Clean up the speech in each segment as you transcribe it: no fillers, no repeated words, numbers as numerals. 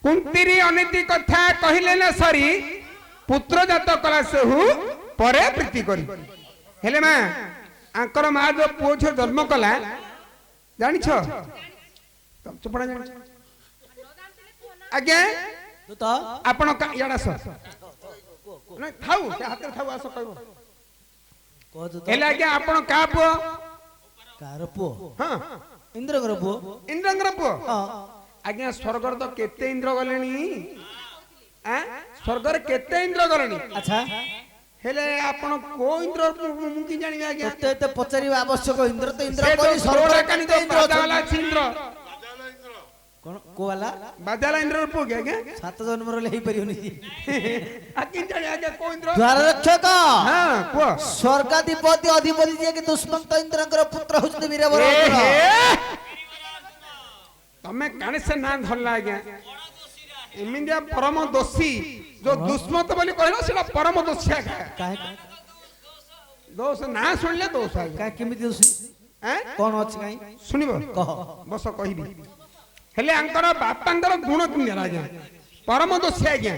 कुंतीरी अनिति कथा कहले ना सरी पुत्र जात कला सेहु परे प्रीति करी हेले मां आंकर मां जो पुओ छ जन्म कला जानि छ तुम चपड़ा जानि आगे तो आपण याडा स नै थाउ से हाथ थाउ आस कहबो को तो हेले आगे आपण का पुओ कार पुओ हां इंद्रकर पुओ इंद्रंगर पुओ हां आज्ञा स्वर्गर तो केते इंद्र गलेनी स्वर्गर केते इंद्र गलेनी अच्छा हेले आपण को इंद्र मुकी जानि आज्ञा ते पचारि आवश्यक इंद्र तो इंद्र से कोई स्वर्ग स्वर्ग कानी कानी तो इंद्र बाजाला इंद्र कोन को वाला बाजाला इंद्र पो के आज्ञा सात जन्म रे लेहि परियोनी आज्ञा जानि आज्ञा को इंद्र द्वार रक्षक हां को स्वर्गाधिपति अधिपति जे कि दुष्मंत इंद्रकर पुत्र हुजते वीरवर तमे काने से ना धरला आज्ञा इमिंदिया परम दोषी जो दुष्मत बोली कहलो सेला परम दोषी आज्ञा काहे दोष ना सुनले दोष आज्ञा का केमिति दोषी हैं कोन अछि काई सुनिबो कह बस कहिबी हेले अंकर बापांकर गुण तुम आज्ञा परम दोषी आज्ञा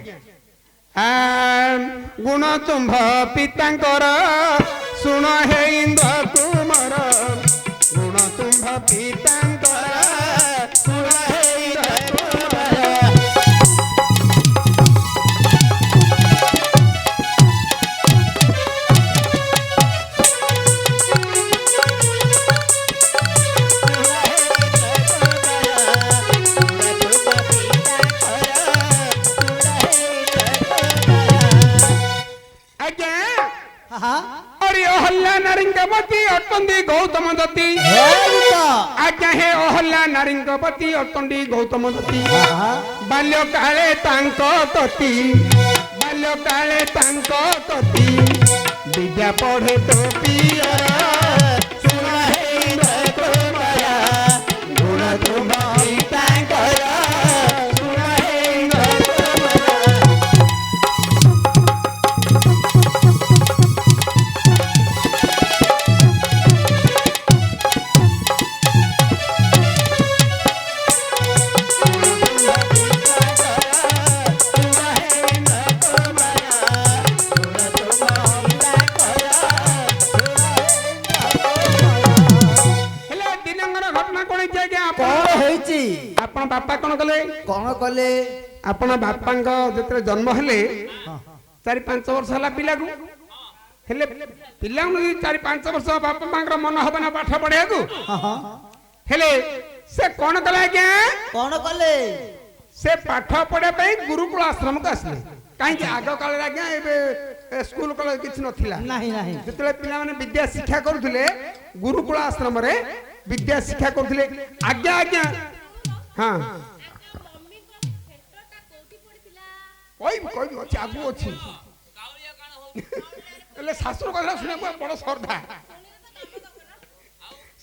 गुण तुम्भ पितांकर सुन हे इंद्र तुमर गुण तुम्भ पितांकर सुन हे इंद्र नारिंगपति अटंदी गौतम दत्ती आज्ञा हे अहल्ला नारिंगपति अटंदी गौतम दत्ती बाल्य काले तांको तती बाल्य काले तांको तती विद्या पढ़े तो पियर सुन हे माया गुण तुम तांकर सुन हे बापा कौन कले आपण बापा जो जन्म हेले 4-5 वर्ष है पिला को हेले पिला 4-5 वर्ष बापा मांगर मन हबे ना पाठ पढ़िया को हेले से कौन कले आज्ञा कौन कले से पाठ पढ़े पे गुरुकुल आश्रम को आसले कहीं आग काल आज्ञा ए स्कूल कॉलेज किछ नथिला नहीं नहीं जतले पिला माने विद्या शिक्षा करूथले गुरुकुल आश्रम रे विद्या शिक्षा करूथले आज्ञा आज्ञा हां कोई अच्छी आगु अच्छी शाशुर कथा सुने बड़ श्रद्धा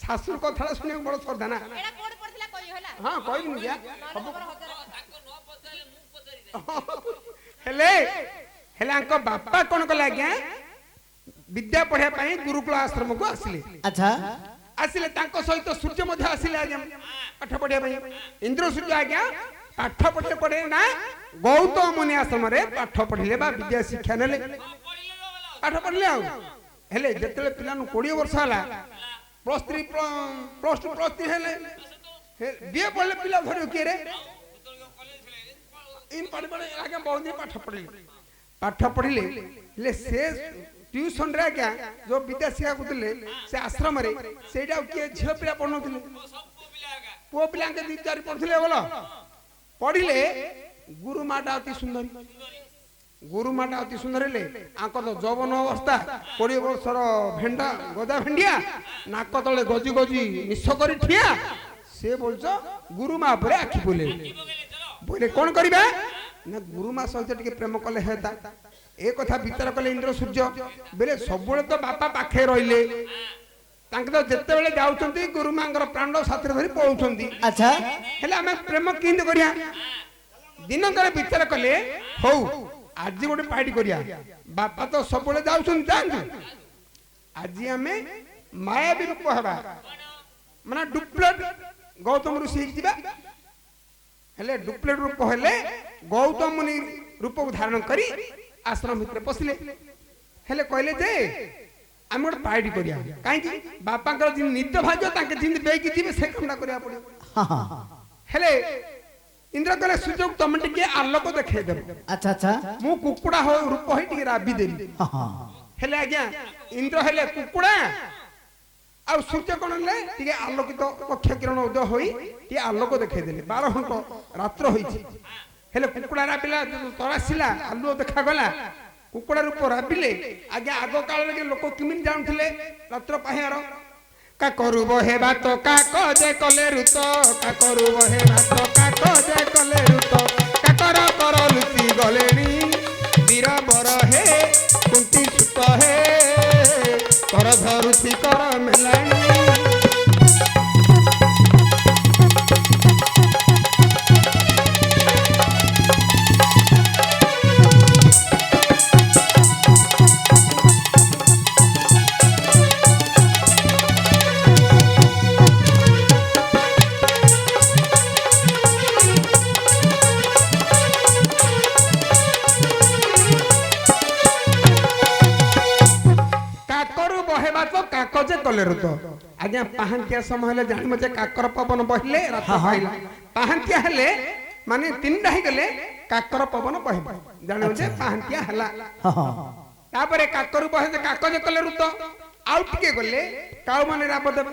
शाशुर कथा सुने बड़ श्रद्धा ना हाँ कहबी क्या हेले हेले आंको बापा कौन कले आज्ञा विद्या पढ़िया पई गुरुकुल आश्रम को आसिले अच्छा आसिले तांको सहित सूर्य मध्य आसिले आज्ञा पाठ पढ़िया पई इंद्र सूर्य आज्ञा पाठ पढ़े पढ़े ना गौतम मुनि आश्रम रे पाठ पढ़िले बा विद्या शिक्षा नेले पाठ पढ़ले आ हेले जतले पिला नु 20 वर्ष हला +3 +2 हेले बिए पढ़ले पिला धरियो के रे इन पढ़ पढ़े आगे बहुत दिन पाठ पढ़िले ले से ट्यूशन रे क्या जो विद्या शिक्षा करथिले से आश्रम रे सेटा के झियो पिला पढनथिले पुओ पिला के 2-4 पढ़थिले बोलो पढ़िले गुरु माटा अति सुंदर ले आंकर तो जवन अवस्था 20 वर्षर भेंडा गदा भेंडिया नाक तले गजी गजी निश करी ठिया से बोलछ गुरु मा परे आखि बोले कौन करिबा ना गुरु मा सहित टिके प्रेम कले हेता ए कथा विचार कले इंद्र सूर्य बेले सबले तो बापा पाखे रहिले तांके तो जत्ते बेले जाउछंती गुरु मांगर प्राण साथी धरि पळुछंती अच्छा हेले हमें प्रेम किंद करिया दिन करे विचार कले हौ आज गोटे पार्टी करिया बापा तो सबले जाउछंती जानू आज हमें माया विरूप हबा माने डुप्लेट गौतम ऋषि जिबा हेले डुप्लेट रूप हेले गौतम मुनि रूप को धारण करी आश्रम भितर पसिले हेले कहले जे आम गोटे पार्टी करिया कहीं बापा नित्य भाग्य ताके जिंद बेकी जीवे से कामना करिया पड़े हेले इंद्र कहले सुजोग तुम टिके आलोक देखै देबो अच्छा अच्छा मु कुकुड़ा हो रूप होई टिके राबी देली हेले आज्ञा इंद्र हेले कुकुड़ा आ सूर्य कोन ले टिके आलोकित कक्ष किरण उदय होई टिके आलोक देखै देले 12 घंटा रात्र होईछि हेले कुकुड़ा राबिला तरासिला आलो देखा गला कुकुड़ा रूप राबिले आज्ञा आगो काल रे लोक किमिन जानथिले रात्र पाहियार का करूब हे बात का कजे कले रुत का करूब हे बात का कजे कले रुत का कर लुचि गलेनी वीर बर हे कुंती सुत हे कर धरुचि कर मेलानी आज्ञा पाहांतिया समय हेले जानि मजे काकर पवन बहिले रात पाइला पाहांतिया हेले माने तीनटा ही गले काकर पवन बहिबा जानि मजे पाहांतिया हला तापरे काकर बहे काकजे कले रुत आउ टिके गले काउ माने राब देबे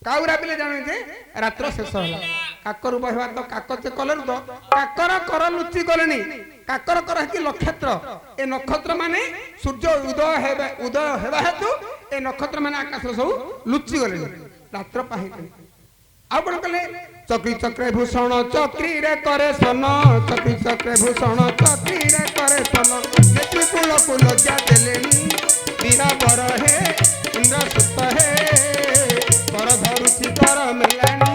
काउ राबिले जानि जे रात्र शेष होला काकर बहिबा तो काकजे कले रुत काकर कर लुचि गलेनी काकर कर कि नक्षत्र ए नक्षत्र माने सूर्य उदय हेबा हेतु ए नक्षत्र माने आकाश सब लुचि गले रात्र पाहि आ कोन कले चक्री चक्रे भूषण चक्री रे करे सन चक्री चक्रे भूषण चक्री रे करे सन नेत्री कुल कुल जा देलेनी वीरा बर हे इंद्र सुत हे कर धरुचि कर मेलानी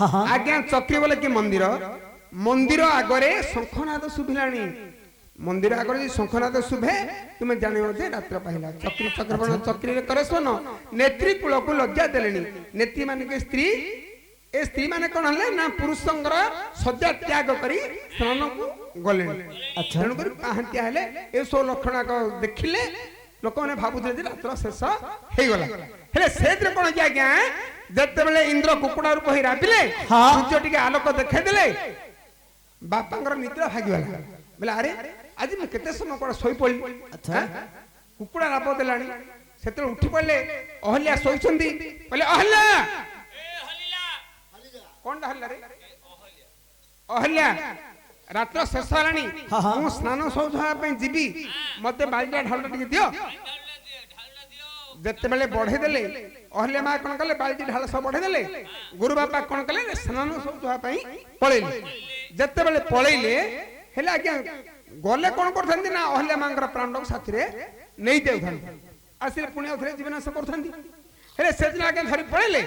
आज्ञा चक्री बोले कि मंदिर मंदिर आगरे शंखनाद शुभिलानी मंदिर आगरे शंखनाद शुभे तुम जानियो जे रात्र पाहिला चक्री चक्रवर्ण चक्री रे करे सोन नेत्री कुल को लज्जा देलेनी नेत्री माने के स्त्री ए स्त्री माने कोन हले ना पुरुषंगर सज्जा त्याग करी स्नान को गलेनी अच्छा तेनु करी पाहंतिया हेले ए सो लक्षणा को देखिले लोक माने भाबुथे जे रात्र शेष हे गला हेले सेद्र कोन जे आज्ञा जते बेले इंद्र कुकुड़ा रूप ही राबिले सूर्य टिके आलोक देखै देले बापांगर निद्रा भागीवाला बोले अरे आज मैं केते समय पर सोई पड़ी अच्छा कुकुड़ा राब देलानी सेते उठी पड़ले अहल्या सोइछंदी बोले अहल्या ए हलिला कोन हल्ला रे अहल्या रात्र शेष हलानी मु स्नान सौधा पे जीबी मते बाल्टा ढालटा टिके दियो जते बेले बढ़े देले अहल्या मा कोन कले बाल्टी ढाल सब बढ़े देले गुरु बापा कोन कले स्नान सौधा पे पळेले जते बेले पळेले हेला आज्ञा गले कोन करथंदी ना अहल्या मांगर प्राणक साथी रे नै देउथंदी आसिले पुण्य उथरे जीवन से करथंदी हेले सेदिन आज्ञा धरि पळेले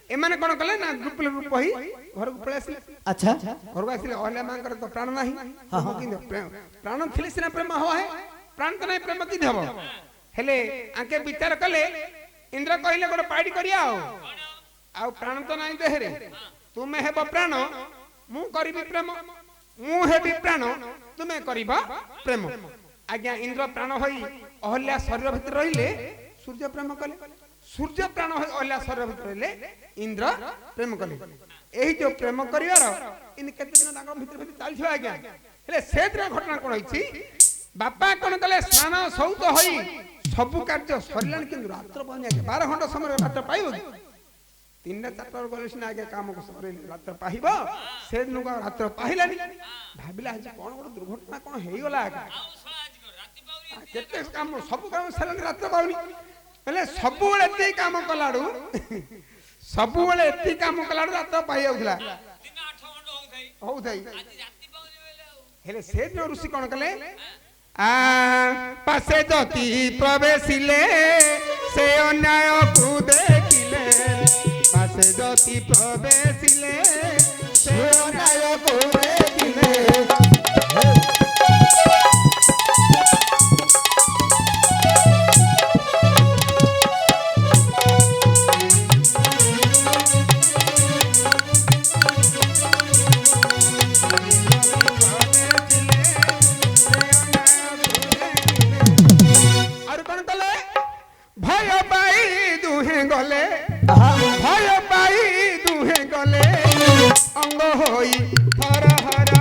ए माने कोन कले ना ग्रुप रूप ही घर को पळे आसिले अच्छा घर को आसिले अहल्या मांगर तो प्राण नाही हम कि प्राण थिले सिना प्रेम हो है प्राण त नै प्रेम कि देबो हेले आके विचार कले इंद्र कहले गोटे पार्टी करिया आ प्राण तो नहीं देहरे तुमे हेब प्राण मु करिबी प्रेम मु हेबी प्राण तुमे करिबा प्रेम आज्ञा इंद्र प्राण होई अहल्या शरीर भीतर रहिले सूर्य प्रेम कले सूर्य प्राण होई अहल्या शरीर भीतर रहिले इंद्र प्रेम कले एही जो प्रेम करिवार इन केते दिन तांग भीतर भीतर चालछो आज्ञा हेले सेत्र घटना कोन होईची बापा कोन कले स्नान सौत होई सबु कार्य सरिलान किंतु रात्र पानी आगे 12 घंटा समय रात्र पाइबो 3-4 गले सिना आगे काम को सरिल रात्र पाइबो से दिन को रात्र पाहिलानी भाबिला आज कोन गोटे दुर्घटना कोन हेई गला आगे केते काम सब काम सरिलान रात्र पाउनी हेले सबु बेले एते काम कलाडू सबु बेले एते काम कलाडू रात्र पाइ आउथला ହଉ ଥାଇ ଆଜି ରାତି ପାଉନି ବୋଇଲେ ଆଉ ହେଲେ ସେ ଦିନ ଋଷି କଣ କଲେ ପାଶେ ଯଦି ପ୍ରବେଶିଲେ ସେ ଅନ୍ୟାୟକୁ ଦେଖିଲେ ପାଶେ ଯଦି ପ୍ରବେଶିଲେ ସେ ଅନ୍ୟାୟକୁ ଦେଖିଲେ भय पाई दुहे गले अंग होई हर हर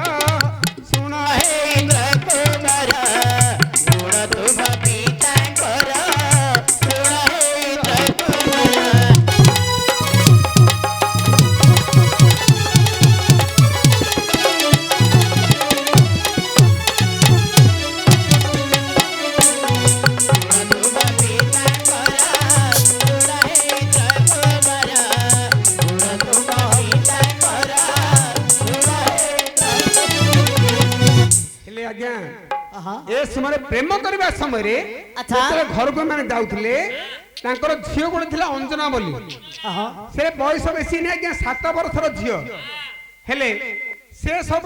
सुन हे इंद्र कुमार गुण तुम पिता कर सुन हे इंद्र कुमार ए समय प्रेम करबा समय रे जेतले घर को माने जाउथले तांकर झियो गोटे थिला अंजना बोली से बयस बेसी नै आज्ञा 7 वर्षर झियो हेले से सब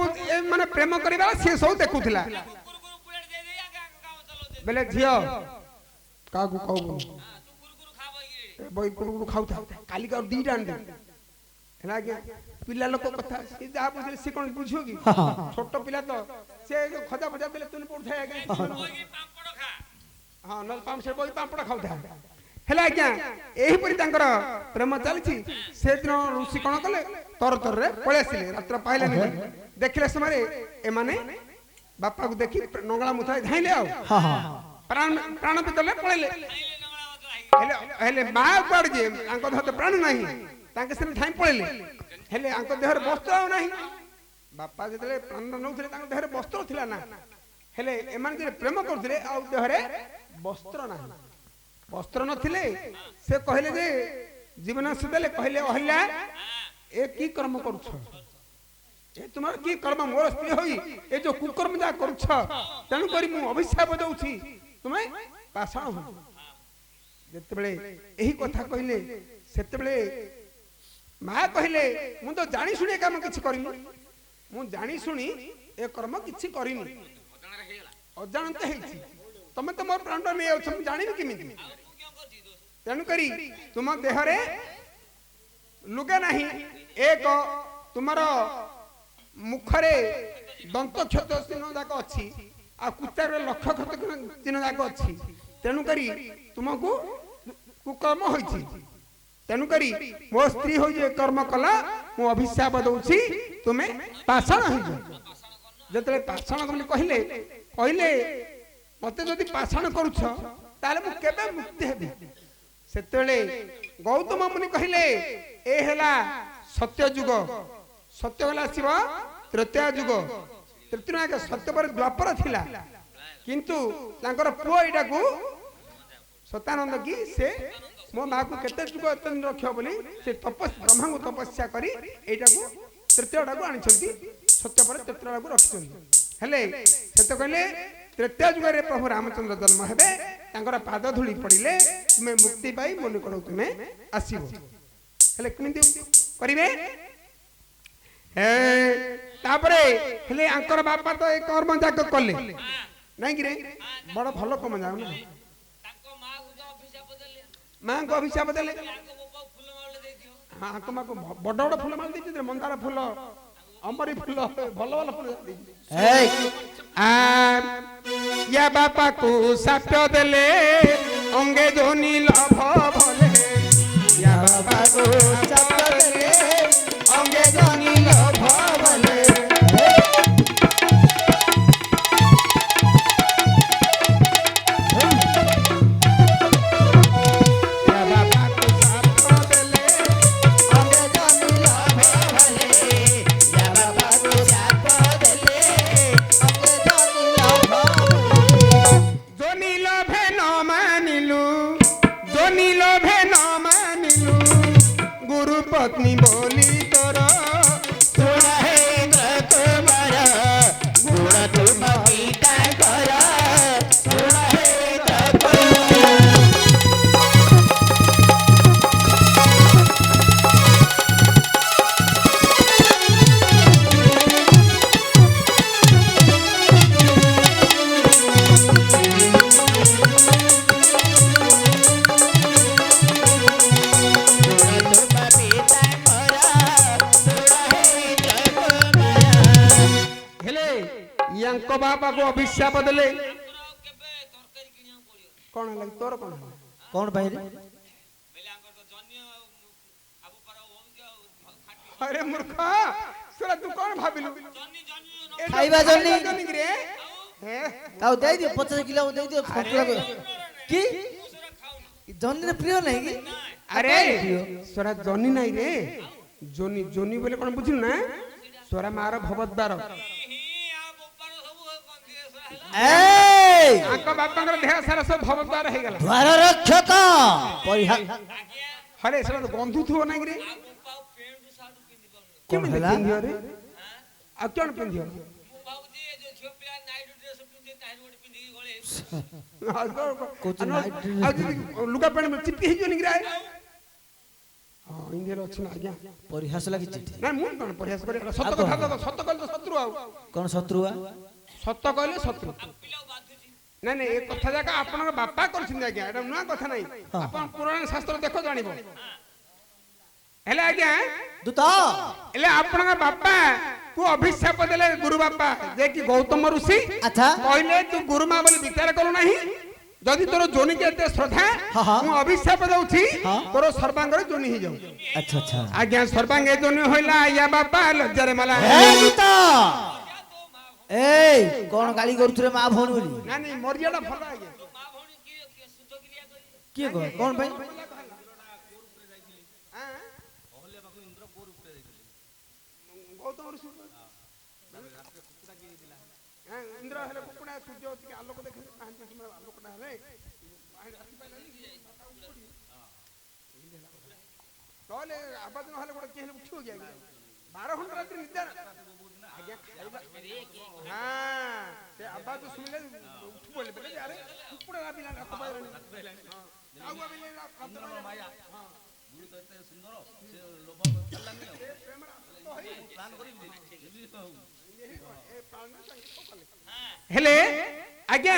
माने प्रेम करबा से सब देखुथिला गुरु पुलेट दे दे आगे काम चलो दे बेले झियो काकू कहू तू गुरु खा बई बई गुरु खाउथा काली का दीटा आन दे हेला आज्ञा पिला लोक कथा से जा बुझले से कोन बुझियो की छोट पिला तो से खजा बजा देले तुन पड़थाय आज्ञा ओगी पापड़ खा हां नल पाम से बई पापड़ खाउथा हेला आज्ञा एही परि तांकर प्रेम चलछि से दिन ऋषि कोन कले तर तर रे पळे आसिले रात्र पाइले नि देखिले समय ए माने बापा को देखि नंगला मुथाय धाइले आउ हां हां प्राण प्राण पितले पळेले हेले हेले मा पड़ जे आंको धत प्राण नाही तांके से ठाई पळेले हेले आंको देहर वस्त्र आ नाही बापा जेतले प्राण नउथले तांको देहर वस्त्र थिला ना हेले एमान जे प्रेम करथले आ देहरे वस्त्र नाही वस्त्र नथिले से कहले जे जीवन से देले कहले अहल्या ए की कर्म करूछ ए तुम्हार की कर्म मोर स्त्री होई ए जो कुकर्म जा करूछ तनु करी मु अभिशाप दउछि तुमे पाषाण हो जेतेबेले एही कथा कहले सेतेबेले मा कहले मु तो जानी सुनी काम किछि करिनी मु जानी सुनी ए कर्म किछि करिनी अजानत हेछि तमे तो मोर प्राण नै आछ मु जानिबि किमिति तनु करी तुम देहरे लुगा नाही एक तुमर मुखरे दंत क्षत चिन्ह जाक अछि आ कुचार लक्ष क्षत चिन्ह जाक अछि तेनु करी तुमको कुकर्म होइछि तेनु करी मो स्त्री हो जे कर्म कला मो अभिशाप दउछि तुमे पाषाण हो जा जतले पाषाण कमले कहले कहले मते जदि पाषाण करूछ ताले मु केबे मुक्ति हेबी सेतेले गौतम मुनि कहले ए हेला सत्य युग सत्य वाला शिव त्रेता युग तृतीय के सत्य पर द्वापर थिला किंतु तांकर पुओ एटा को सतानंद की से मो मां को केते जुग एतन रखियो बोली से तपस ब्रह्मा को तपस्या करी एटा को तृतीयटा को आनि छथि सत्य पर तृतीयटा को रखछथि हेले से तो कहले तृतीय युग रे प्रभु रामचंद्र जन्म हेबे तांकर पाद धूली पड़िले तुमे मुक्ति पाई मो निकट तुमे आसीबो हेले किमिति करिवे ए तापरे हेले आंकर बापा तो एक कर्म जाक कले नहीं कि रे बड़ भलो कम जाऊ ना ताको मां को जो अभिशाप देले मां को अभिशाप देले ताको बापा फूल माले दे दियो हां तुमा को बड़ बड़ फूल माल देछि मंदार फूल अमरी फूल भलो भलो फूल देछि ए आ या बापा को साप देले अंगे जोनी लभ भले या बापा को साप देले अंगे जोनी लभ भले ୟାଙ୍କ ବାପାକୁ ଅଭିଶାପ ଦେଲେ। ତାଙ୍କର ଆଉ କେବେ ତରକାରୀ କିଣିବାକୁ ପଡିବ କଣ ହେଲା ତୋର କଣ ହେଲା? କଣ ପାଇଁ ରେ? ବେଲେ ଆଙ୍କର ତ ଜନ୍ୟ ଆବୁ ପାର ହଉଛି ଆଉ ଖାଟି ଆରେ ମୂର୍ଖ ସେଟା ତୁ କଣ ଭାବିଲୁ? ଜନ୍ନି ଏ ଖାଇବା ଜହ୍ନି। ଜହ୍ନିକିରେ? ହେ ତାକୁ ଦେଇଦିଅ 50 କିଲୋ ଦେଇଦିଅ ସନ୍ତୁଳା କରି। କି ସେରା ଖାଉନି ଜହ୍ନିରେ ପ୍ରିୟ ନାହିଁ କି? ଆରେ ସେଟା ଜହ୍ନି ନାଇଁ ରେ ଜୋନି ଜୋନି ବୋଲେ କଣ ବୁଝିଲୁ ନା ସ୍ୱରା ମାର ଭବଦ୍ବାର ହି ଆଉ ବୋପାର ସବୁ କନ୍ଦିଏ ସେରା ହେଲା ଏଇ ତାଙ୍କ ବାପାଙ୍କର ଦେହ ସାରା ସବୁ ଭବଦ୍ବାର ହେଇଗଲା। ଦ୍ୱାର ରକ୍ଷକ ପରିହା ଆଜ୍ଞା ହରେ ସେଟା ତ ଗନ୍ଧୁ ଥିବ ନାଇଁ ରେ? ଆଉ ବୋପା ଆଉ ପେଣ୍ଟ ସାର୍ଟ ପିନ୍ଧି ପାରୁନି କଣ କେମିତି ହେଲା? ପିନ୍ଧିବ ରେ? ଆଉ କଣ ପିନ୍ଧିବ? ମୁଁ ଭାବୁଛି ଏ ଯୋଉ ଝିଅ ପିଲା ନାଇଟ୍ ଡ୍ରେସ୍ ପିନ୍ଧି ତାହିରୁ ଗୋଟେ ପିନ୍ଧିକି ଗଳେ ଆଉ କହୁଛି ଆଉ night dress ଆଉ ଯଦି ଲୁଗା ପ୍ୟାଣ୍ଟ ଚିପି ହେଇଯିବନି କି ରେ? ହଁ ଇଣ୍ଡିଆରେ ଅଛି ନା ଆଜ୍ଞା। ପରିହାସ ଲାଗିଛି। ନାଇଁ ମୁଁ କଣ ପ୍ରୟାସ କରିବା ସତ ଆଉ କଥା କଣ? ତ ସତ କହିଲେ ତ ଶତ୍ରୁ ଆଉ କଣ ଶତ୍ରୁଆ? ସତ କହିଲେ ଶତ୍ରୁ। ପିଲାକୁ ବାଧୁଛି ନାଇଁ ନାଇଁ ଏ କଥା ଯାକ ଆପଣଙ୍କ ବାପା କରିଛନ୍ତି ଆଜ୍ଞା ଏଟା ନୂଆ କଥା ନାହିଁ। ଆପଣ ପୁରାଣ ଶାସ୍ତ୍ର ଦେଖ ଜାଣିବ। ହେଲେ ଆଜ୍ଞା ଦୂତ ହେଲେ ଆପଣଙ୍କ ବାପା କୁ ଅଭିଶାପ ଦେଲେ ଗୁରୁ ବାପା ଯେ କି ଗୌତମ ଋଷି ଆଚ୍ଛା କହିଲେ ତୁ ଗୁରୁମା ବୋଲି ବିଚାର କରୁ ନାହିଁ ଯଦି ତୋର ଯୋନି କେ ଏତେ ଶ୍ରଦ୍ଧା ହଁ, ହଁ। ମୁଁ ଅଭିଶାପ ଦଉଛି ହଁ। ତୋର ସର୍ବାଙ୍ଗରେ ଯୋନି ହେଇଯାଉ। ଆଚ୍ଛା ଆଚ୍ଛା ଆଜ୍ଞା ସର୍ବାଙ୍ଗେ ଯୋନି ହଇଲା ୟା ବାପା ଲଜ୍ଜାରେ ମଲା। ଏଇ ଦୂତ ଏଇ କଣ ଗାଳି କରୁଥିଲେ ମା ଭଉଣୀ ବୋଲି? ନାଇଁ ନାଇଁ ମରିଯାଟା ଭଲ ଆଜ୍ଞା। ମା ଭଉଣୀ କିଏ କିଏ ଶୁଦ୍ଧ କ୍ରିୟା କରିବେ କିଏ କହ କଣ ପାଇଁ? ଗୌତମ ଋଷି ଇନ୍ଦ୍ର ହେଲେ କୁକୁଡ଼ା ସୂର୍ଯ୍ୟ ଟିକେ ଆଲୋକ ଦେଖିଲେ ପାହାନ୍ତି ସମୟ ଆଲୋକଟା ହେଲେ ନହେଲେ ଆବାଜ ନହେଲେ ଗୋଟେ କିଏ ହେଲେ ଉଠିବ କି ଆଜ୍ଞା 12 ଘଣ୍ଟା ରାତି ନିଦ୍ରା ଆଜ୍ଞା ଖାଇବା ହଁ ସେ ଆବାଜ ଶୁଣିଲେ ଉଠି ପଡିଲେ ବେଲେ ଯେ ଆରେ କୁକୁଡ଼ା ରାବିଲା ହାତ ପାଇଲାନି ଆଉ ଭାବିଲେ ହାତ ପାଇଲାନି ହଁ ଗୁରୁ ତ ଏତେ ସୁନ୍ଦର ସେ ଲୋଭ କଲାନି ଆଉ ପ୍ରେମର ଆସକ୍ତ ହୋଇ ପ୍ଲାନ କରିବି ହେଲେ ଆଜ୍ଞା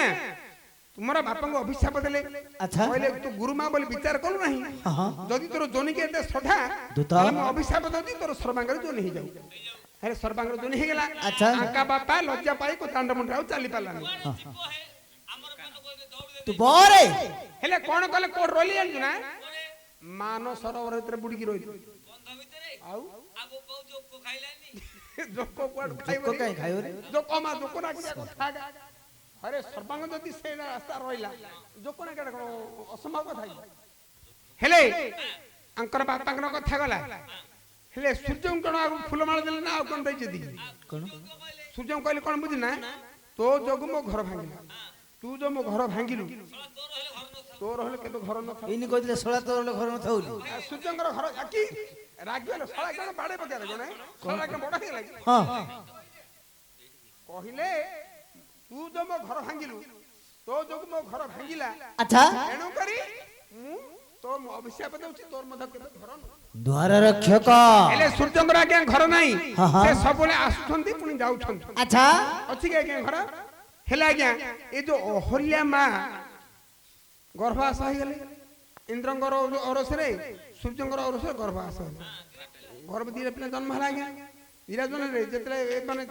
ତୁମର ବାପାଙ୍କୁ ଅଭିଶାପ ଦେଲେ ଆଚ୍ଛା କହିଲେ ତୁ ଗୁରୁମା ବୋଲି ବିଚାର କରୁ ନାହିଁ ହଁ ଯଦି ତୋର ଯୋନି କେ ଏତେ ଶ୍ରଦ୍ଧା ଦୂତ। ତାହେଲେ ମୁଁ ଅଭିଶାପ ଦଉଛି ତୋର ସର୍ବାଙ୍ଗରେ ଯୋନି ହେଇଯାଉ। ହେଲେ ସର୍ବାଙ୍ଗରେ ଯୋନି ହେଇଗଲା ଆଚ୍ଛା। ଆଙ୍କା ବାପା ଲଜ୍ଜା ପାଇ ଦାଣ୍ଡ ମୁଣ୍ଡରେ ଆଉ ଚାଲି ପାରିଲାନି। ଯିବ ହେ ଆମର ପାନ କହିଲେ ଦୌଡ଼ି ତୁ ବରେ ହେଲେ କଣ କଲେ କୋଉଠି ରହିଲି ଜାଣିଛୁ ନା ମାନ ସରୋବର ଭିତରେ ବୁଡିକି ରହିଲି। ବନ୍ଧ ଭିତରେ ଆଉ ଆଉ ବୋପା ଯୋକ ଖାଇଲାନି ଜୋକ କୁଆଡୁ ଜୋକ କାଇଁ ଖାଇବ ରେ? ଜୋକ ମା ଜୋକ ଡାକିବା କଥା ଆରେ ସର୍ବାଙ୍ଗ ଯଦି ସେ ରାସ୍ତା ରହିଲା ଜୋକ ନା କେଡେ କଣ ଅସମ୍ଭବ କଥା କି? ହେଲେ ଆଙ୍କର ବାପାଙ୍କର କଥା ଗଲା ହେଲେ ସୂର୍ଯ୍ୟଙ୍କୁ କଣ ଆଉ ଫୁଲମାଳ ଦେଲେ ନା ଆଉ କଣ ଦେଇଛନ୍ତି? କଣ ସୂର୍ଯ୍ୟଙ୍କୁ କହିଲେ କଣ ବୁଝି ନା ତୋ ଯୋଗୁ ମୋ ଘର ଭାଙ୍ଗିଲା ତୁ ଯୋଉ ମୋ ଘର ଭାଙ୍ଗିଲୁ ତୋର ହେଲେ କେବେ ଘର ନଥାଏ। ଏଇନି କହିଥିଲେ ଶଳା ତୋର ଘର ନଥାଉ ବୋଲି। ସୂର୍ଯ୍ୟଙ୍କର ଘର କି ରାଗିଗଲେ ଶଳା କଣ ବାଡେଇ ପକେଇଲେ କଣ ଶଳା କଣ ବଡ ହେଇଗଲା କି? ହଁ କହିଲେ ତୁ ଯୋଉ ମୋ ଘର ଭାଙ୍ଗିଲୁ ତୋ ଯୋଗୁ ମୋ ଘର ଭାଙ୍ଗିଲା ଆଚ୍ଛା ତେଣୁ କରି ମୁଁ ତୋ ଅଭିଶାପ ଦଉଛି ତୋର ମଧ୍ୟ କେବେ ଘର ନୁହଁ। ଦ୍ୱାର ରକ୍ଷକ ହେଲେ ସୂର୍ଯ୍ୟଙ୍କର ଆଜ୍ଞା ଘର ନାହିଁ ହଁ, ହଁ। ସେ ସବୁବେଳେ ଆସୁଛନ୍ତି ପୁଣି ଯାଉଛନ୍ତି ଆଚ୍ଛା ଅଛି କି ଆଜ୍ଞା ଘର? ହେଲେ ଆଜ୍ଞା ଏ ଯୋଉ ଅହଲ୍ୟା ମା ଗର୍ଭାସ ହେଇଗଲେ ଇନ୍ଦ୍ରଙ୍କର ଔରସରେ ସୂର୍ଯ୍ୟଙ୍କର ଔରସରେ ଗର୍ଭାସ ହେଲା ଗର୍ଭ ଦିଟା ପିଲା ଜନ୍ମ ହେଲା ଆଜ୍ଞା ବିରାଜନରେ ଯେତେବେଳେ ମାନେ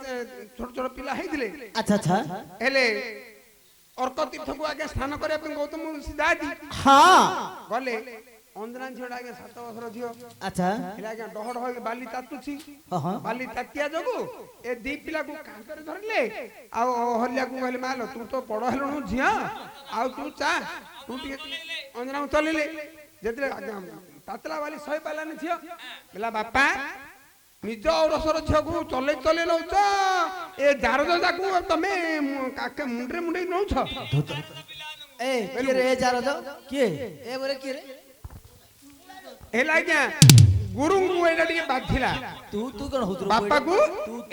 ଛୋଟ ଛୋଟ ପିଲା ହେଇଥିଲେ ଆଚ୍ଛା ଆଚ୍ଛା ହେଲେ ଅର୍କ ତୀର୍ଥକୁ ଆଜ୍ଞା ସ୍ନାନ କରିବା ପାଇଁ ଗୌତମ ଋଷି ଯାଆନ୍ତି ହଁ ଗଲେ ଅଞ୍ଜନା ଝିଅଟା ଆଜ୍ଞା 7 ବର୍ଷର ଝିଅ ଆଚ୍ଛା ହେଲେ ଆଜ୍ଞା ଡହ ଡହ ହେଇକି ବାଲି ତାତୁଛି ହଁ ହଁ ବାଲି ତାତିଆ ଯୋଗୁ ଏ ଦି ପିଲାକୁ କାନ୍ଧରେ ଧରିଲେ ଆଉ ଅହଲ୍ୟାକୁ କହିଲେ ମାଲ ତୁ ତ ବଡ ହେଲୁଣୁ ଝିଅ ଆଉ ତୁ ଚା ତୁ ଟିକେ ଅଞ୍ଜନାକୁ ଚଲେଇଲେ ଯେତେବେଳେ ଆଜ୍ଞା ତାତଲା ବାଲି ସହି ପାରିଲାନି ଝିଅ କହିଲା ବାପା ନିଜ ଔରସର ଝିଅକୁ ଚଲେଇ ଚଲେଇ ନଉଛ ଏ ଜାରଜ ଯାକୁ ତମେ ମୁଣ୍ଡରେ ମୁଣ୍ଡେଇ ନଉଛ। ଏ କିଏ ରେ ଏ ଜାରଦ କିଏ ଏ ବୋଲେ କିଏ ରେ? ହେଲେ ଆଜ୍ଞା ଗୁରୁଙ୍କୁ ଏଇଟା ଟିକେ ବାଧିଲା ତୁ ତୁ କଣ ହଉଛୁ ବାପାକୁ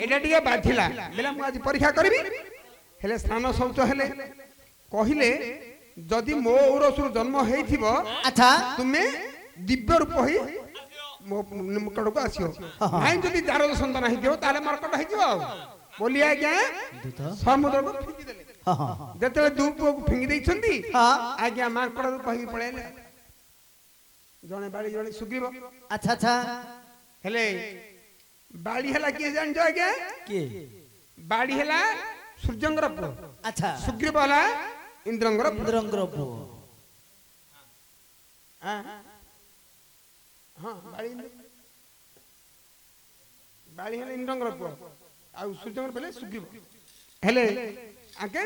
ଏଇଟା ଟିକେ ବାଧିଲା ବେଲା ମୁଁ ଆଜି ପରୀକ୍ଷା କରିବି। ହେଲେ ସ୍ନାନ ଶୌଚ ହେଲେ କହିଲେ ଯଦି ମୋ ଔରସରୁ ଜନ୍ମ ହେଇଥିବ ଆଚ୍ଛା ତୁମେ ଦିବ୍ୟ ରୂପ ହେଇ ମୋ ନିକଟକୁ ଆସିବ ନାଇଁ ଯଦି ଜାରଦ ସନ୍ତାନ ହେଇଥିବ ତାହେଲେ ମର୍କଟ ହେଇଯିବ ଆଉ ବୋଲି ଆଜ୍ଞା ସମୁଦ୍ରକୁ ଫିଙ୍ଗି ଦେଲେ। ହଁ ହଁ ଯେତେବେଳେ ଦୁଇ ପୁଅକୁ ଫିଙ୍ଗି ଦେଇଛନ୍ତି ହଁ ଆଜ୍ଞା ମାଙ୍କଡ ରୂପ ହେଇକି ପଳେଇଲେ ଜଣେ ବାଳି ଜଣେ ସୁଗ୍ରୀବ ଆଚ୍ଛା ଆଚ୍ଛା ହେଲେ ବାଳି ହେଲା କିଏ ଜାଣିଛ ଆଜ୍ଞା? କିଏ ବାଡ଼ି ହେଲା ସୂର୍ଯ୍ୟଙ୍କର ପୁଅ ଆଚ୍ଛା ସୁଗ୍ରୀବ ହେଲା ଇନ୍ଦ୍ରଙ୍କର ପୁଅ। ଇନ୍ଦ୍ରଙ୍କର ପୁଅ ହଁ ବାଳି ବାଳି ହେଲେ ଇନ୍ଦ୍ରଙ୍କର ପୁଅ ଆଉ ସୂର୍ଯ୍ୟଙ୍କର କହିଲେ ସୁଗ୍ରୀବ ହେଲେ ଆଜ୍ଞା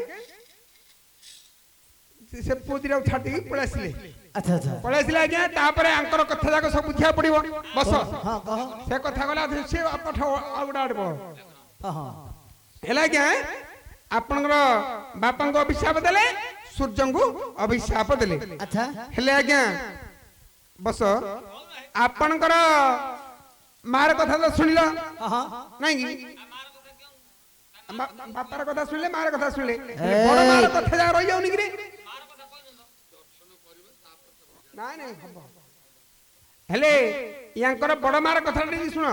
ସେ ପୁଅ ଦିଟାକୁ ଛାଡ଼ିକି ପଳେଇ ଆସିଲେ ଆଚ୍ଛା ଆଚ୍ଛା ପଳେଇ ଆସିଲେ ଆଜ୍ଞା ତାପରେ ଆଙ୍କର କଥା ଯାକ ସବୁ ବୁଝିବାକୁ ପଡିବ ବସ ହଁ କହ ସେ କଥା ଗଲା ସେ ପାଠ ଆଉ ଗୋଟେ ଆଡେ ପଳ ହଁ ହଁ ହେଲା ଆଜ୍ଞା ଆପଣଙ୍କର ବାପାଙ୍କୁ ଅଭିଶାପ ଦେଲେ ସୂର୍ଯ୍ୟଙ୍କୁ ଅଭିଶାପ ଦେଲେ ଆଚ୍ଛା ହେଲେ ଆଜ୍ଞା ବସ ଆପଣଙ୍କର ମାର କଥା ତ ଶୁଣିଲ ହଁ ନାଇଁ କି ବାପାର କଥା ଶୁଣିଲେ ମାର କଥା ଶୁଣିଲେ ବଡ ମାର କଥା ଯାକ ରହିଯାଉନି କିରେ ନାଇଁ ନାଇଁ ହବ ହେଲେ ୟାଙ୍କର ବଡ ମାର କଥା ଟିକେ ଶୁଣ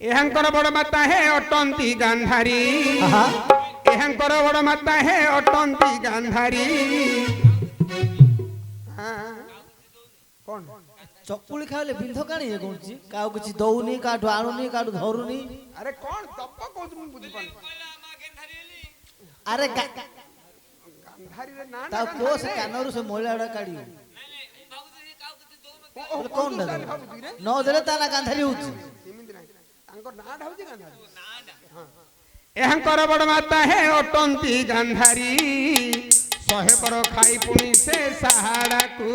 ଏହାଙ୍କର ବଡ ମାତା ହେ ଅଟନ୍ତି ଗାନ୍ଧାରୀ ଏହାଙ୍କର ବଡ ମାତା ହେ ଅଟନ୍ତି ଗାନ୍ଧାରୀ କଣ ଚକୁଳି ଖାଇଲେ ବିନ୍ଧ କାଣି ଇଏ କରୁଛି କାହାକୁ କିଛି ଦଉନି କାହାଠୁ ଆଣୁନି କାହାଠୁ ଧରୁନି ଆରେ କଣ ତପ କହୁଛୁ ମୁଁ ବୁଝିପାରୁନି ଆରେ ଗାନ୍ଧାରୀରେ ନା ତା ପୁଅ ସେ କାନରୁ ସେ ମଇଳା ଗୁଡା କାଢିବ କଣ ନ ଦେଲେ ତା ନା ଗାନ୍ଧାରୀ ହଉଛି ଏହାଙ୍କର ବଡ ମାତା ହେ ଅଟନ୍ତି ଗାନ୍ଧାରୀ ଶହେ ପର ଖାଇ ପୁଣି ସେ ସାହାଡାକୁ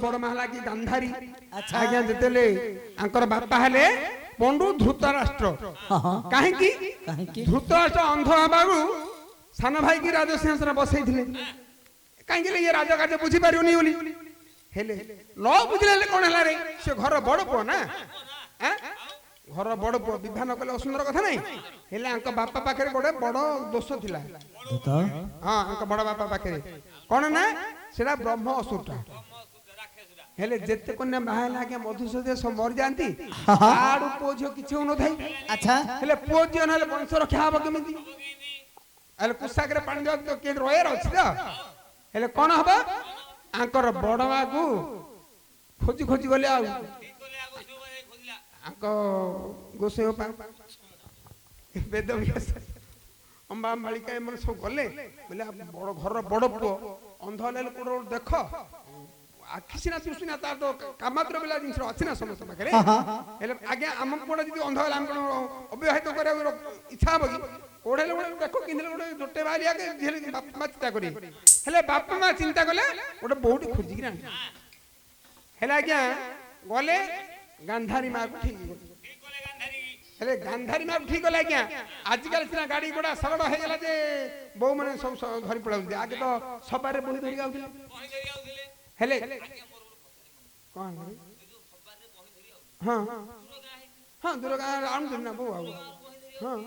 ବଡ ମା ହେଲା କି ଗାନ୍ଧାରୀ ଆଜ୍ଞା ଯେତେବେଳେ ଆଙ୍କର ବାପା ହେଲେ ପଣ୍ଡୁ ଧୃତରାଷ୍ଟ୍ର କାହିଁକି ଧୃତରାଷ୍ଟ୍ର ଅନ୍ଧ ହେବାରୁ ସାନ ଭାଇ କି ରାଜସିଂହାସନ ବସେଇଥିଲେ କାହିଁକି ଇଏ ରାଜକାର୍ଯ୍ୟ ବୁଝିପାରିବନି ବୋଲି ହେଲେ ନ ବୁଝିଲେ କଣ ହେଲା ରେ ସେ ଘର ବଡ ପୁଅ ନା ଘର ବଡ ପୁଅ ବିବାହ ନ କଲେ ଅସୁନ୍ଦର କଥା ନାହିଁ ହେଲେ ଆଙ୍କ ବାପା ପାଖରେ ଗୋଟେ ବଡ ଦୋଷ ଥିଲା ହଁ ଆଙ୍କ ବଡ ବାପା ପାଖରେ କଣ ନା ସେଟା ବ୍ରହ୍ମ ଅସୁରଟା ହେଲେ ଯେତେ କନ୍ୟା ବାହା ହେଲା ଆଜ୍ଞା ମଧୁସୂଦନ ସବୁ ମରି ଯାଆନ୍ତି ଆଡୁ ପୁଅ ଝିଅ କିଛି ହଉନଥାଏ ଆଚ୍ଛା ହେଲେ ପୁଅ ଝିଅ ନହେଲେ ବଂଶ ରକ୍ଷା ହବ କେମିତି ହେଲେ କୁଶାକରେ ପାଣି ଦେବାକୁ କିଏ ରହିବାର ଅଛି ତ ହେଲେ କଣ ହବ ଆଙ୍କର ବଡ ମାକୁ ଖୋଜି ଖୋଜି ଗଲେ ଆଉ ଆଙ୍କ ଗୋସାଇ ବେଦ ଅମ୍ବା ମାଳିକା ଏମାନେ ସବୁ ଗଲେ ବୋଲେ ବଡ ଘରର ବଡ ପୁଅ ଅନ୍ଧ ହେଲେ କୋଉଠି ଦେଖ ଆଖି ସିନା ଦୃଷ୍ଟିନା ତାର ତ କାମାତ୍ର ବେଲା ଜିନିଷ ଅଛି ନା ସମସ୍ତ ପାଖରେ ହେଲେ ଆଜ୍ଞା ଆମ ପୁଅଟା ଯଦି ଅନ୍ଧ ହେଲେ ଆମେ କଣ ଅବିବାହିତ କରିବାକୁ ଇଚ୍ଛା ହବ କି କୋଉଠି ହେଲେ ଗୋଟେ ଦେଖ କିନ୍ଥିଲେ ଗୋଟେ ଜୋଟେ ବାହାରି ଆଗେ ବାପା ମା ଚିନ୍ତା କରିବେ ହେଲେ ବାପା ମା ଚିନ୍ତା କଲେ ଗୋଟେ ବୋଉଟି ଖୋଜିକି ଆଣିଲେ ହେଲେ ଆଜ୍ଞା ଗଲେ ଗାନ୍ଧାରୀ ମାକୁ ଠିକ ହେଲେ ଗାନ୍ଧାରୀ ମାକୁ ଠିକ କଲେ ଆଜ୍ଞା ଆଜିକାଲି ସିନା ଗାଡି ଘୋଡା ସରଳ ହେଇଗଲା ଯେ ବୋଉ ମାନେ ସବୁ ଧରି ପଳାଉଛନ୍ତି ଆଗେ ତ ସବାରେ ବୋହି ଧରି ଯାଉଥିଲେ ହେଲେ କଣ ହଁ ହଁ ଦୂର ଗାଁ ଆଣୁଛନ୍ତି ନା ବୋଉ ଆଉ ହଁ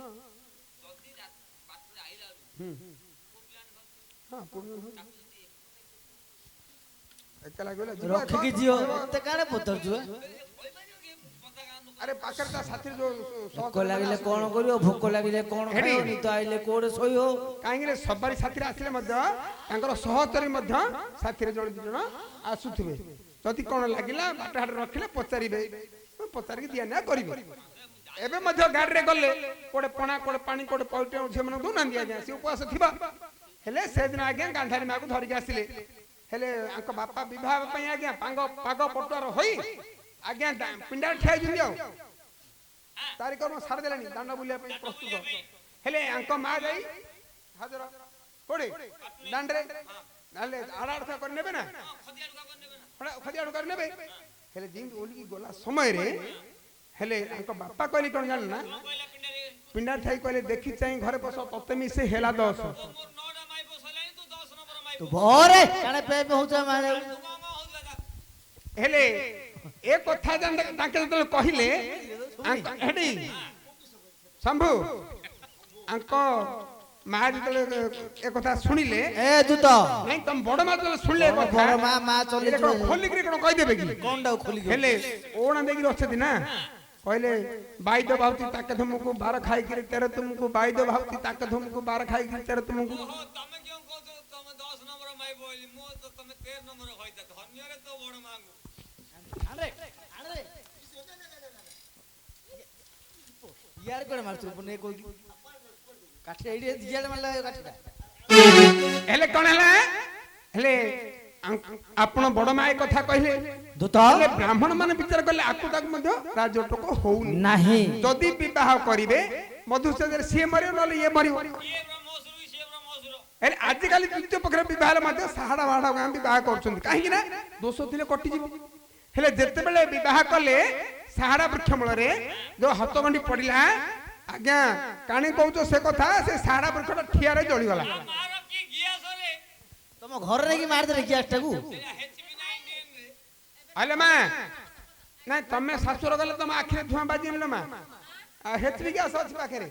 ରଖିକି ଝିଅ ଏତେ କାଳେ ପଚାରୁଛୁ ଆରେ ପାଖରେ ତା ସାଥିରେ ଯୋଉ ଭୋକ ଲାଗିଲେ କଣ କରିବ ଭୋକ ଲାଗିଲେ କଣ ଖାଇବ ନିଦ ଆଇଲେ କୋଉଠି ଶୋଇବ କାହିଁକି ସବାରି ସାଥିରେ ଆସିଲେ ମଧ୍ୟ ତାଙ୍କର ସହଚରୀ ମଧ୍ୟ ସାଥିରେ ଜଣେ ଦି ଜଣ ଆସୁଥିବେ ଯଦି କଣ ଲାଗିଲା ବାଟ ହାଟ ରଖିଲେ ପଚାରିବେ ପଚାରିକି ଦିଆ ନିଆ କରିବେ ଏବେ ମଧ୍ୟ ଗାଡିରେ ଗଲେ କୋଟେ ପଣା କୋଟେ ପାଣି କୋଟେ ପଇଠ ଝିଅ ମାନଙ୍କୁ ଦଉନାହାନ୍ତି ଆଜ୍ଞା ସେ ଉପବାସ ଥିବା ହେଲେ ସେଦିନ ଆଜ୍ଞା ଗାନ୍ଧାରୀ ମାକୁ ଧରିକି ଆସିଲେ ହେଲେ ଆଙ୍କ ବାପା ବିବାହ ପାଇଁ ଆଜ୍ଞା ପାଗ ପଟୁଆର ହୋଇ ଆଜ୍ଞା ପିଣ୍ଡାରେ ଠିଆ ହେଇଛନ୍ତି ଆଉ ତାରିଖ ସାରି ଦେଲେଣି ଦାଣ୍ଡ ବୁଲିବା ପାଇଁ ପ୍ରସ୍ତୁତ ହେଲେ ଆଙ୍କ ମା ଯାଇ ହାଜର କୋଉଠି ଦାଣ୍ଡରେ ନହେଲେ ଆଡା କରିନେବେ ନା ଖଦି ଆଡୁ କରିନେବେ ହେଲେ ଯେମିତି ଓଲିକି ଗଲା ସମୟରେ ହେଲେ ଆଙ୍କ ବାପା କହିଲେ କଣ ଜାଣିଲ ନା ପିଣ୍ଡାରେ ଥାଇ କହିଲେ ଦେଖି ଚାହିଁ ଘରେ ବସ ତତେ ମିଶେ ହେଲା 10 ହେଲେ ଏ କଥା ତାଙ୍କେ ଯେତେବେଳେ କହିଲେ ହେଠି ଶମ୍ଭୁ ଆଙ୍କ ମା ଯେତେବେଳେ ଏ କଥା ଶୁଣିଲେ ଏ ଦୂତ ନାଇଁ ତମ ବଡ ମା ଯେତେବେଳେ ଶୁଣିଲେ ବଡ ମା ଚଲି ଖୋଲିକିରି କଣ କହିଦେବେ କି କଣଟା ଖୋଲିକି ହେଲେ ଓଣା ଦେଇକିରି ଅଛନ୍ତି ନା କହିଲେ ବାଇଦ ଭାବତି ତାକେ ତୁମକୁ 12 ଖାଇକିରି 13 ତୁମକୁ ବାଇଦ ଭାବତି ତାକେ ତୁମକୁ 12 ଖାଇକିରି 13 ତୁମକୁ ଓହୋ ତମେ କେଉଁ କହୁଛ ତମେ 10 ନମ୍ବର ମାଇ ବୋଇଲି ମୁଁ ତ ତମେ 13 ନମ୍ବର ହଇତା ଧନ୍ୟରେ ତ ବଡ ମାଗୁ ଆଣରେ ଆଣରେ यार कोण मारतो पण एक कोई काठे एडी दियाड मारला काठीटा ହେଲେ କଣ ହେଲା ହେଲେ ଆପଣ ବଡ ମାଏ କଥା କହିଲେ ଦୂତ ହେଲେ ବ୍ରାହ୍ମଣ ମାନେ ବିଚାର କଲେ ଆକୁ ତାକୁ ମଧ୍ୟ ରାଜଟକ ହଉନି ନାହିଁ ଯଦି ବିବାହ କରିବେ ମଧୁସୂଦନ ସିଏ ମରିବ ନହେଲେ ଇଏ ମରିବ ଇଏ ବ୍ରହ୍ମସୁର ସିଏ ବ୍ରହ୍ମସୁର ହେଲେ ଆଜିକାଲି ଦ୍ୱିତୀୟ ପକ୍ଷରେ ବିବାହ ମଧ୍ୟ ସାହାଡା ବାହାଡା ଗାଁ ବିବାହ କରୁଛନ୍ତି କାହିଁକି ନା ଦୋଷ ଥିଲେ କଟିଯିବ ହେଲେ ଯେତେବେଳେ ବିବାହ କଲେ ସାହାଡା ବୃକ୍ଷ ମୂଳରେ ଯୋଉ ହାତଗଣ୍ଡି ପଡିଲା ଆଜ୍ଞା କାଣି କହୁଛ ସେ କଥା ସେ ସାହାଡା ବୃକ୍ଷଟା ଠିଆରେ ଜଳିଗଲା ମାର କି ଗିଆସରେ ତମ ଘର ରେ କି ମାର ଦେ ଗ୍ୟାସଟାକୁ ହେଚବି 19 ରେ ଆଲେ ମା ନାଇଁ ତମେ ଶାଶୁର ଗଲେ ତମ ଆଖିରେ ଧୂଆଁ ବାଜିନି ମା ହେଚବି ଗ୍ୟାସ ଅଛି ପାଖରେ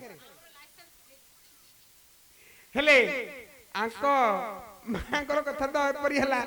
ହେଲେ ଆଙ୍କ ମାଙ୍କର କଥା ତ ଏପରି ହେଲା